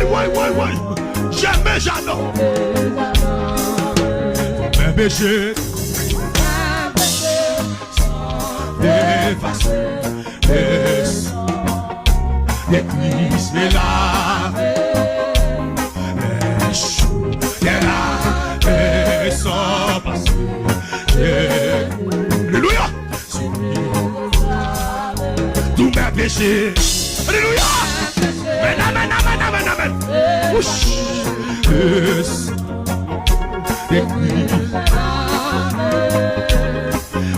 ouais. Jamais j'adore. Mes péchés. Effacés. Les crises et là. Les choux. Et là. Et sans passer. Alléluia. Tous mes péchés. Alléluia. Amen. Yes.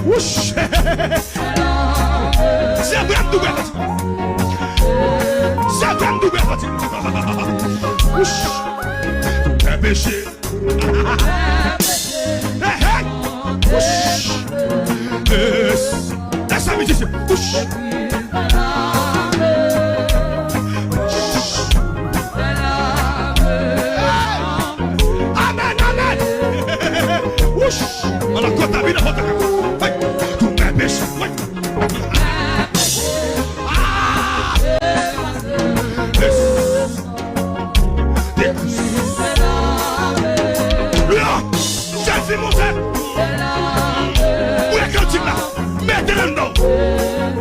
Whoosh. C'est un grand double. C'est un grand double. Whoosh. Un péché. Whoosh. Yes. Laisse-moi me dire. Whoosh. On a contamine la route. Tout mes péchés. J'ai mon frère. Où est le cantique là? Mettez-le dedans.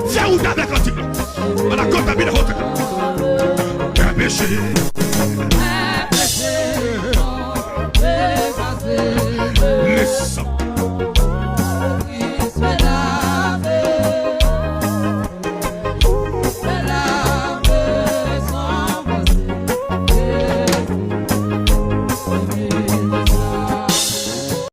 Viens où t'as le cantique là? On a contamine la route. Mes péchés.